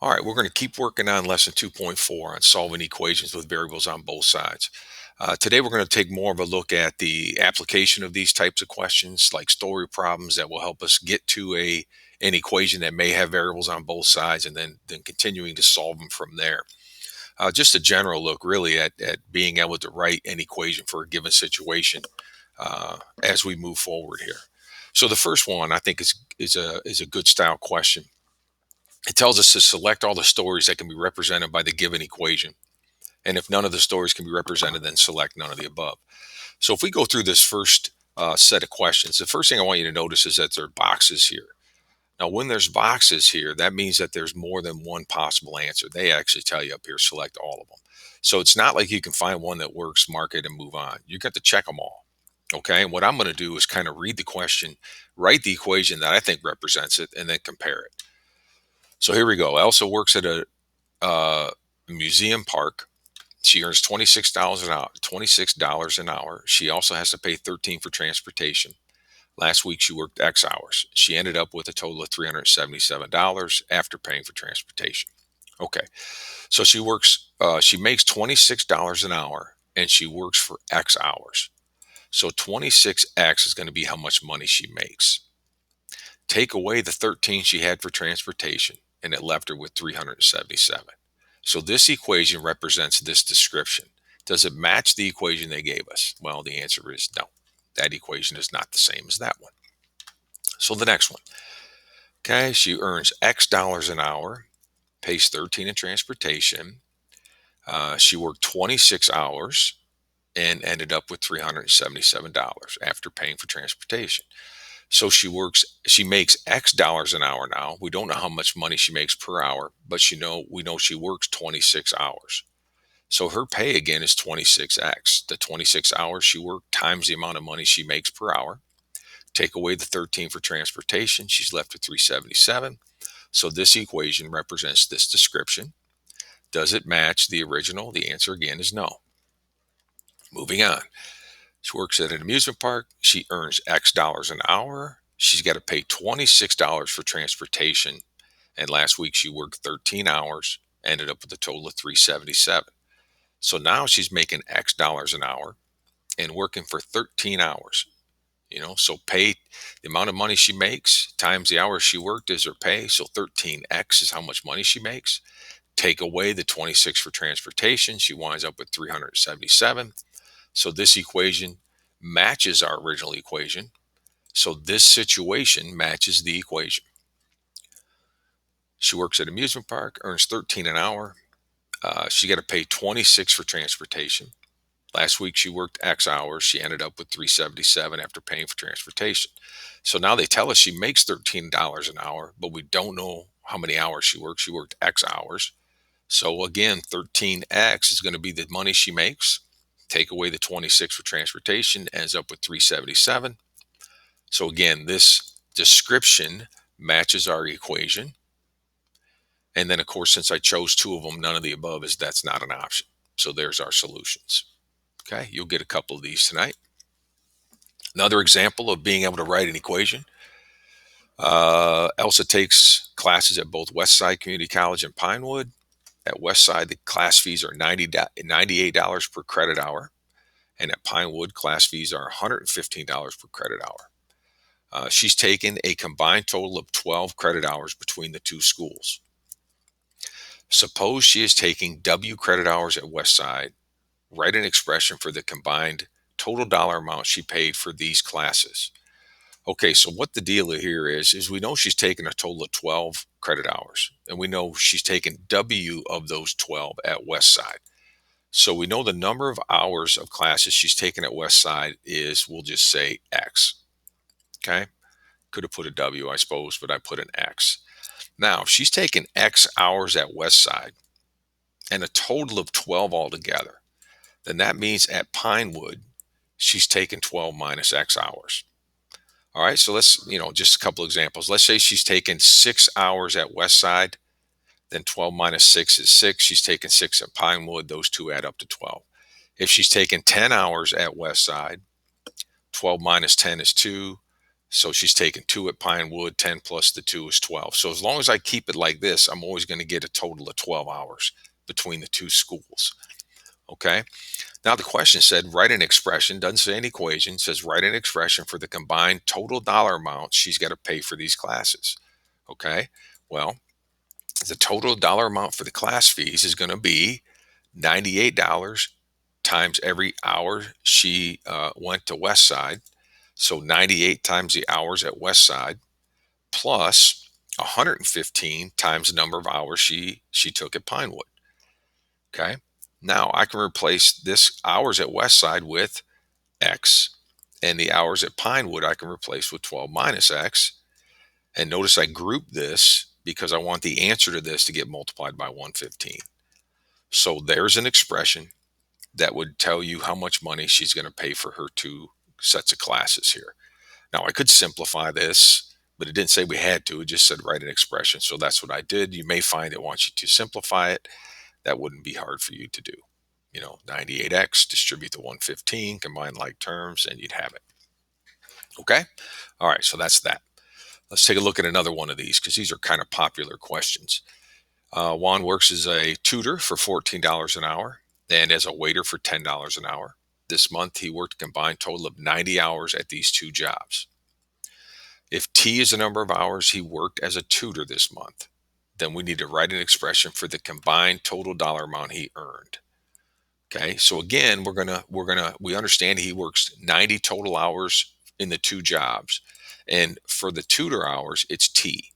All right, we're going to keep working on lesson 2.4 on solving equations with variables on both sides. Today, we're going to take more of a look at the application of these types of questions, like story problems that will help us get to an equation that may have variables on both sides, and then continuing to solve them from there. Just a general look, really, at being able to write an equation for a given situation as we move forward here. So, the first one I think is a good style question. It tells us to select all the stories that can be represented by the given equation. And if none of the stories can be represented, then select none of the above. So if we go through this first set of questions, the first thing I want you to notice is that there are boxes here. Now, when there's boxes here, that means that there's more than one possible answer. They actually tell you up here, select all of them. So it's not like you can find one that works, mark it, and move on. You got to check them all. Okay. And what I'm going to do is kind of read the question, write the equation that I think represents it, and then compare it. So here we go. Elsa works at a museum park. She earns $26 an hour. $26 an hour. She also has to pay 13 for transportation. Last week she worked X hours. She ended up with a total of $377 after paying for transportation. Okay, so she works. She makes $26 an hour, and she works for X hours. So 26x is going to be how much money she makes. Take away the 13 she had for transportation, and it left her with 377. So this equation represents this description. Does it match the equation they gave us? Well, the answer is no. That equation is not the same as that one. So the next one. Okay, she earns X dollars an hour, pays 13 in transportation. She worked 26 hours and ended up with $377 after paying for transportation. So she makes X dollars an hour now. We don't know how much money she makes per hour, but we know she works 26 hours. So her pay again is 26x. The 26 hours she worked times the amount of money she makes per hour. Take away the 13 for transportation, she's left with 377. So this equation represents this description. Does it match the original? The answer again is no. Moving on. She works at an amusement park. She earns X dollars an hour. She's got to pay $26 for transportation. And last week she worked 13 hours, ended up with a total of 377. So now she's making X dollars an hour and working for 13 hours. So pay the amount of money she makes times the hours she worked is her pay. So 13x is how much money she makes. Take away the 26 for transportation, she winds up with 377. So this equation matches our original equation. So this situation matches the equation. She works at an amusement park, earns 13 an hour. She got to pay 26 for transportation. Last week she worked X hours. She ended up with 377 after paying for transportation. So now they tell us she makes $13 an hour, but we don't know how many hours she worked. She worked X hours. So again, 13x is going to be the money she makes. Take away the 26 for transportation, ends up with 377. So again, this description matches our equation. And then of course, since I chose two of them, none of the above is that's not an option. So there's our solutions. Okay, you'll get a couple of these tonight. Another example of being able to write an equation. Elsa takes classes at both Westside Community College and Pinewood. At Westside, the class fees are $98 per credit hour. And at Pinewood, class fees are $115 per credit hour. She's taken a combined total of 12 credit hours between the two schools. Suppose she is taking W credit hours at Westside. Write an expression for the combined total dollar amount she paid for these classes. Okay, so what the deal here is we know she's taken a total of 12 credit hours, and we know she's taken W of those 12 at Westside. So we know the number of hours of classes she's taken at Westside is, we'll just say X. Okay, could have put a W, I suppose, but I put an X. Now, if she's taken X hours at Westside and a total of 12 altogether, then that means at Pinewood, she's taken 12 minus X hours. All right, so let's, just a couple examples. Let's say she's taken 6 hours at Westside, then 12 minus 6 is 6. She's taken 6 at Pinewood. Those two add up to 12. If she's taken 10 hours at Westside, 12 minus 10 is 2. So she's taking 2 at Pinewood, 10 plus the 2 is 12. So as long as I keep it like this, I'm always going to get a total of 12 hours between the two schools. Okay. Now the question said write an expression, doesn't say an equation, says write an expression for the combined total dollar amount she's got to pay for these classes. Okay. Well, the total dollar amount for the class fees is going to be $98 times every hour she went to West Side. So 98 times the hours at West Side plus 115 times the number of hours she took at Pinewood. Okay. Now I can replace this hours at West Side with X, and the hours at Pinewood I can replace with 12 minus X. And notice I group this because I want the answer to this to get multiplied by 115. So there's an expression that would tell you how much money she's going to pay for her two sets of classes here. Now I could simplify this, but it didn't say we had to. It just said write an expression. So that's what I did. You may find it wants you to simplify it. That wouldn't be hard for you to do. 98x, distribute the 115, combine like terms, and you'd have it. Okay? All right, so that's that. Let's take a look at another one of these because these are kind of popular questions. Juan works as a tutor for $14 an hour and as a waiter for $10 an hour. This month, he worked a combined total of 90 hours at these two jobs. If T is the number of hours he worked as a tutor this month, then we need to write an expression for the combined total dollar amount he earned. Okay, so again, we understand he works 90 total hours in the two jobs. And for the tutor hours, it's T.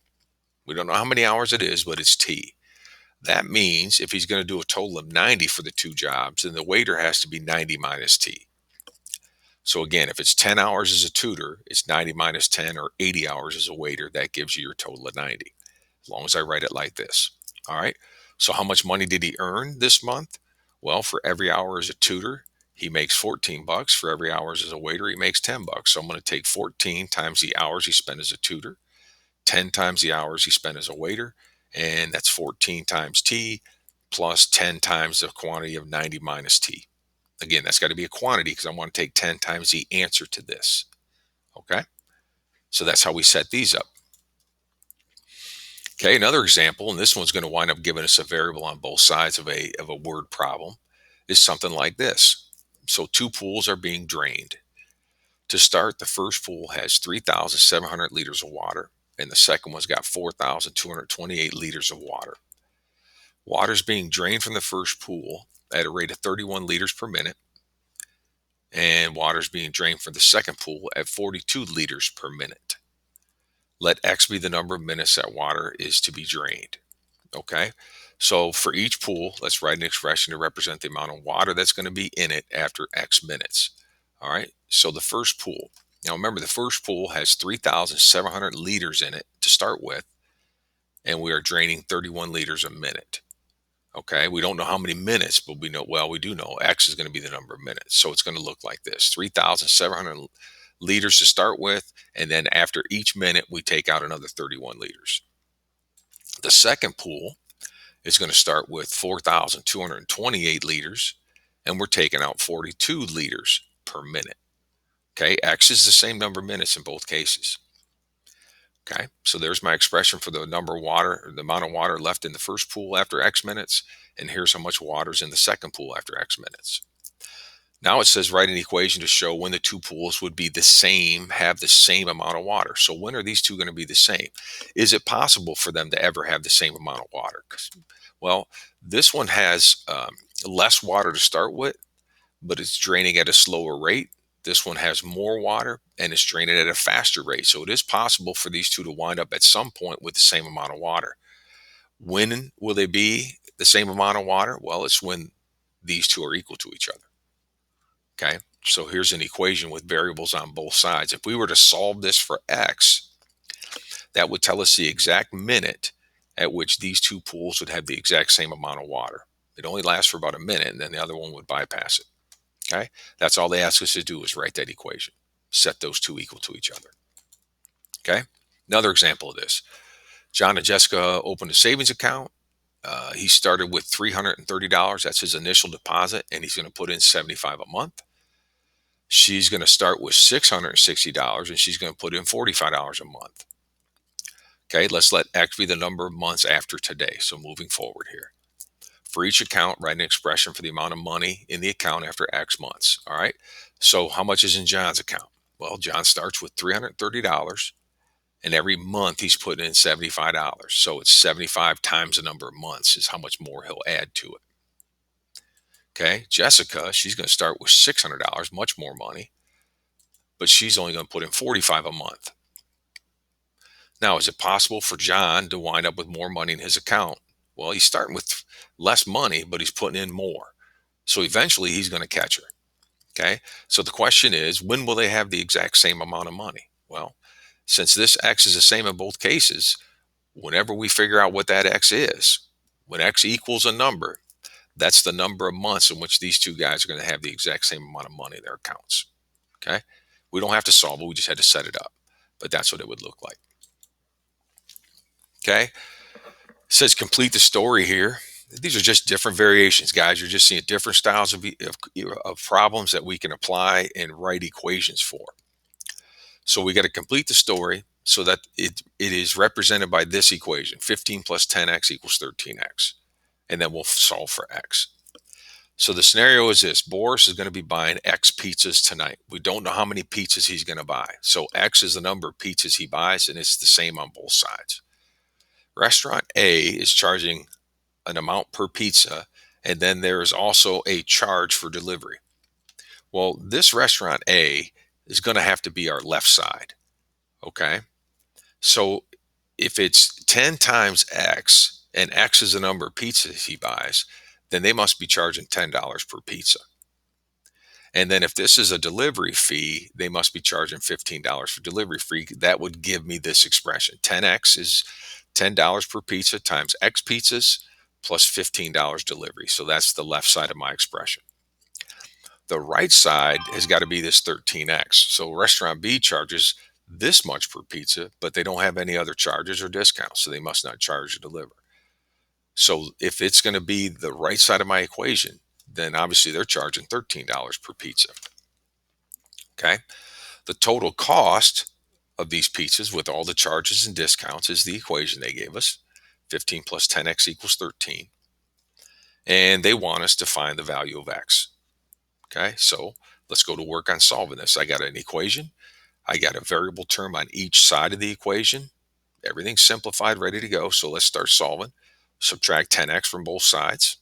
We don't know how many hours it is, but it's T. That means if he's going to do a total of 90 for the two jobs, then the waiter has to be 90 minus T. So again, if it's 10 hours as a tutor, it's 90 minus 10, or 80 hours as a waiter. That gives you your total of 90, as long as I write it like this. All right. So how much money did he earn this month? Well, for every hour as a tutor, he makes 14 bucks. For every hour as a waiter, he makes 10 bucks. So I'm going to take 14 times the hours he spent as a tutor, 10 times the hours he spent as a waiter, and that's 14 times T plus 10 times the quantity of 90 minus T. Again, that's got to be a quantity because I want to take 10 times the answer to this. Okay. So that's how we set these up. Okay. Another example, and this one's going to wind up giving us a variable on both sides of a word problem, is something like this. So two pools are being drained. To start, the first pool has 3,700 liters of water, and the second one's got 4,228 liters of water. Water is being drained from the first pool at a rate of 31 liters per minute, and water is being drained from the second pool at 42 liters per minute. Let X be the number of minutes that water is to be drained. Okay, so for each pool, let's write an expression to represent the amount of water that's going to be in it after X minutes. All right, so the first pool. Now remember, the first pool has 3,700 liters in it to start with, and we are draining 31 liters a minute. Okay, we don't know how many minutes, but we do know X is going to be the number of minutes. So it's going to look like this: 3,700 liters to start with, and then after each minute, we take out another 31 liters. The second pool is going to start with 4,228 liters, and we're taking out 42 liters per minute. Okay, X is the same number of minutes in both cases. Okay, so there's my expression for the number of water, the amount of water left in the first pool after X minutes, and here's how much water is in the second pool after X minutes. Now it says write an equation to show when the two pools would be the same, have the same amount of water. So when are these two going to be the same? Is it possible for them to ever have the same amount of water? Well, this one has less water to start with, but it's draining at a slower rate. This one has more water and it's draining at a faster rate. So it is possible for these two to wind up at some point with the same amount of water. When will they be the same amount of water? Well, it's when these two are equal to each other. Okay. So here's an equation with variables on both sides. If we were to solve this for X, that would tell us the exact minute at which these two pools would have the exact same amount of water. It only lasts for about a minute, and then the other one would bypass it. Okay, that's all they ask us to do is write that equation, set those two equal to each other. Okay, another example of this: John and Jessica opened a savings account. He started with $330. That's his initial deposit, and he's going to put in $75 a month. She's going to start with $660 and she's going to put in $45 a month. Okay, let's let X be the number of months after today. So moving forward here. For each account, write an expression for the amount of money in the account after X months. All right. So how much is in John's account? Well, John starts with $330 and every month he's putting in $75. So it's 75 times the number of months is how much more he'll add to it. Okay. Jessica, she's going to start with $600, much more money, but she's only going to put in 45 a month. Now, is it possible for John to wind up with more money in his account? Well, he's starting with less money, but he's putting in more. So eventually he's going to catch her. Okay. So the question is, when will they have the exact same amount of money? Well, since this X is the same in both cases, whenever we figure out what that X is, when X equals a number, that's the number of months in which these two guys are going to have the exact same amount of money in their accounts. Okay. We don't have to solve it. We just had to set it up, but that's what it would look like. Okay. It says complete the story here. These are just different variations, guys. You're just seeing different styles of problems that we can apply and write equations for. So we got to complete the story so that it is represented by this equation, 15 plus 10x equals 13x. And then we'll solve for x. So the scenario is this. Boris is going to be buying X pizzas tonight. We don't know how many pizzas he's going to buy. So X is the number of pizzas he buys, and it's the same on both sides. Restaurant A is charging an amount per pizza, and then there is also a charge for delivery. Well, this restaurant A is going to have to be our left side. Okay. So if it's 10 times X and X is the number of pizzas he buys, then they must be charging $10 per pizza. And then if this is a delivery fee, they must be charging $15 for delivery fee. That would give me this expression. 10X is $10 per pizza times X pizzas plus $15 delivery. So that's the left side of my expression. The right side has got to be this 13X. So restaurant B charges this much per pizza, but they don't have any other charges or discounts. So they must not charge to deliver. So if it's going to be the right side of my equation, then obviously they're charging $13 per pizza. Okay. The total cost of these pizzas with all the charges and discounts is the equation they gave us. 15 plus 10x equals 13. And they want us to find the value of x. Okay. So let's go to work on solving this. I got an equation. I got a variable term on each side of the equation. Everything's simplified, ready to go. So let's start solving. Subtract 10x from both sides.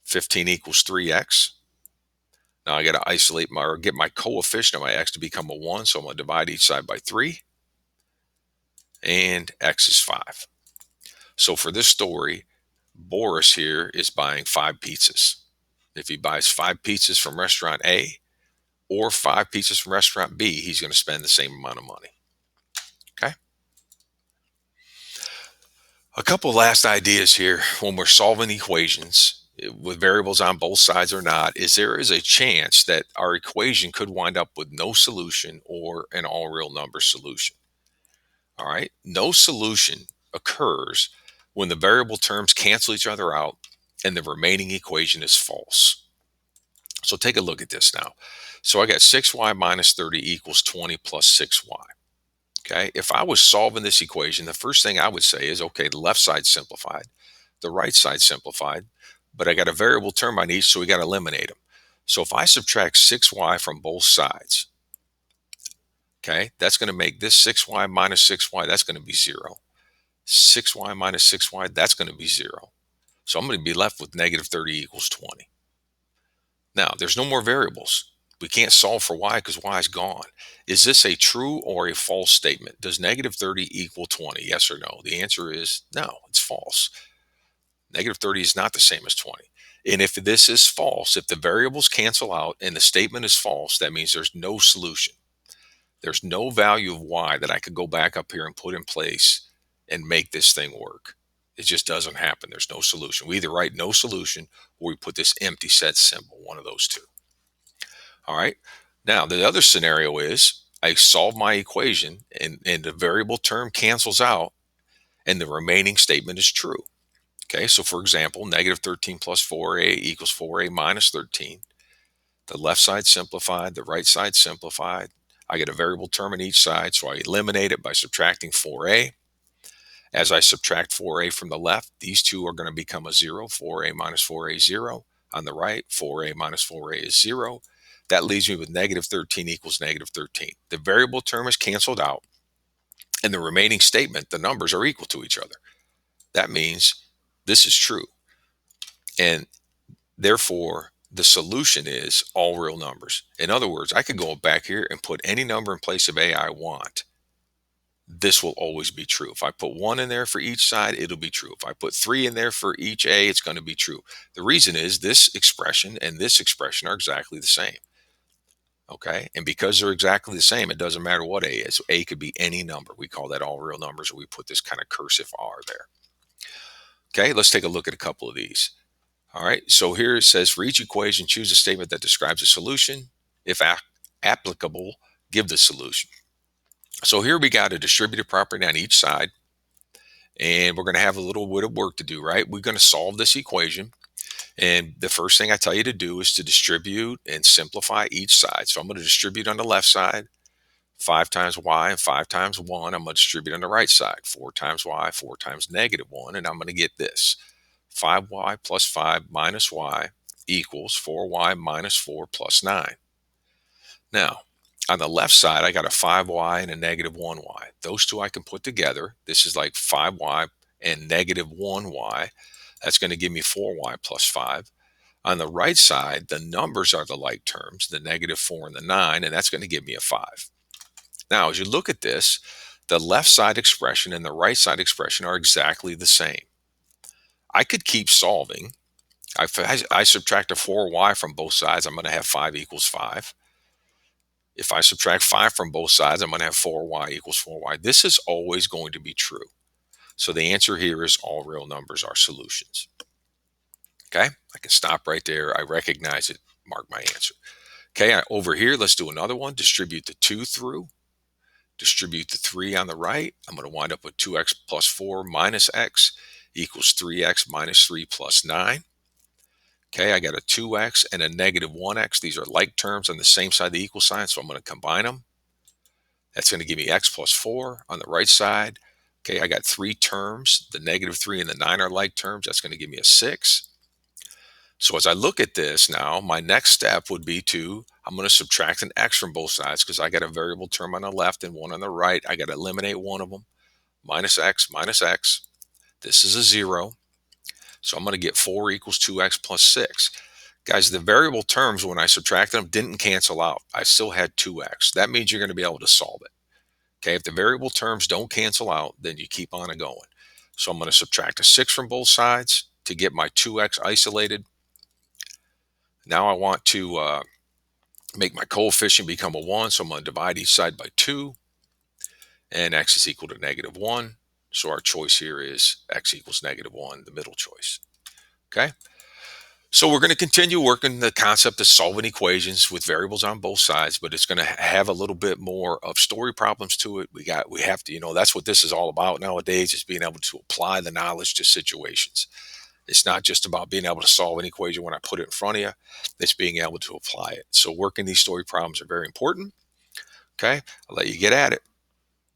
15 equals 3x. Now I got to isolate my, or get my coefficient of my x to become a 1. So I'm going to divide each side by 3. And x is 5. So for this story, Boris here is buying 5 pizzas. If he buys 5 pizzas from restaurant A or 5 pizzas from restaurant B, he's going to spend the same amount of money. Okay. A couple last ideas here when we're solving equations with variables on both sides or not is there is a chance that our equation could wind up with no solution or an all real number solution. All right. No solution occurs when the variable terms cancel each other out and the remaining equation is false. So take a look at this now. So I got 6y minus 30 equals 20 plus 6y. Okay, if I was solving this equation, the first thing I would say is, okay, the left side simplified, the right side simplified, but I got a variable term on each, so we got to eliminate them. So if I subtract 6y from both sides, okay, that's going to make this 6y minus 6y, that's going to be 0. 6y minus 6y, that's going to be 0. So I'm going to be left with negative 30 equals 20. Now, there's no more variables. We can't solve for y because y is gone. Is this a true or a false statement? Does negative 30 equal 20? Yes or no? The answer is no, it's false. Negative 30 is not the same as 20. And if this is false, if the variables cancel out and the statement is false, that means there's no solution. There's no value of y that I could go back up here and put in place and make this thing work. It just doesn't happen. There's no solution. We either write no solution or we put this empty set symbol, one of those two. All right. Now, the other scenario is I solve my equation and the variable term cancels out and the remaining statement is true. Okay. So for example, negative 13 plus 4a equals 4a minus 13. The left side simplified, the right side simplified. I get a variable term in each side, so I eliminate it by subtracting 4a. As I subtract 4a from the left, these two are going to become a 0. 4a minus 4a is 0. On the right, 4a minus 4a is 0. That leaves me with negative 13 equals negative 13. The variable term is canceled out. In the remaining statement, the numbers are equal to each other. That means this is true. And therefore, the solution is all real numbers. In other words, I could go back here and put any number in place of a I want. This will always be true. If I put 1 in there for each side, it'll be true. If I put 3 in there for each a, it's going to be true. The reason is this expression and this expression are exactly the same. Okay, and because they're exactly the same, it doesn't matter what a is. A could be any number. We call that all real numbers, or we put this kind of cursive R there. Okay, let's take a look at a couple of these. All right, so here it says for each equation, choose a statement that describes a solution. If applicable, give the solution. So here we got a distributive property on each side, and we're going to have a little bit of work to do, right? We're going to solve this equation. And the first thing I tell you to do is to distribute and simplify each side. So I'm going to distribute on the left side, 5 times y and 5 times 1. I'm going to distribute on the right side, 4 times y, 4 times negative 1. And I'm going to get this, 5y plus 5 minus y equals 4y minus 4 plus 9. Now, on the left side, I got a 5y and a negative 1y. Those two I can put together. This is like 5y and negative 1y. That's going to give me 4y plus 5. On the right side, the numbers are the like terms, the negative 4 and the 9, and that's going to give me a 5. Now, as you look at this, the left side expression and the right side expression are exactly the same. I could keep solving. If I subtract a 4y from both sides, I'm going to have 5 equals 5. If I subtract 5 from both sides, I'm going to have 4y equals 4y. This is always going to be true. So the answer here is all real numbers are solutions. Okay, I can stop right there. I recognize it, mark my answer. Okay, over here, let's do another one. Distribute the 2 through. Distribute the 3 on the right. I'm going to wind up with 2x plus 4 minus x equals 3x minus 3 plus 9. Okay, I got a 2x and a negative 1x. These are like terms on the same side of the equal sign, so I'm going to combine them. That's going to give me x plus 4 on the right side. Okay, I got 3 terms. The negative 3 and the 9 are like terms. That's going to give me a 6. So as I look at this now, my next step would be I'm going to subtract an x from both sides because I got a variable term on the left and one on the right. I got to eliminate one of them. Minus x minus x. This is a 0. So I'm going to get 4 equals 2x plus 6. Guys, the variable terms, when I subtracted them, didn't cancel out. I still had 2x. That means you're going to be able to solve it. Okay, if the variable terms don't cancel out, then you keep on going. So I'm going to subtract a 6 from both sides to get my 2x isolated. Now I want to make my coefficient become a 1, so I'm going to divide each side by 2, and x is equal to negative 1. So our choice here is x equals negative 1, the middle choice. Okay, so we're going to continue working the concept of solving equations with variables on both sides, but it's going to have a little bit more of story problems to it. We have to, that's what this is all about nowadays, is being able to apply the knowledge to situations. It's not just about being able to solve an equation when I put it in front of you. It's being able to apply it. So working these story problems are very important. Okay, I'll let you get at it.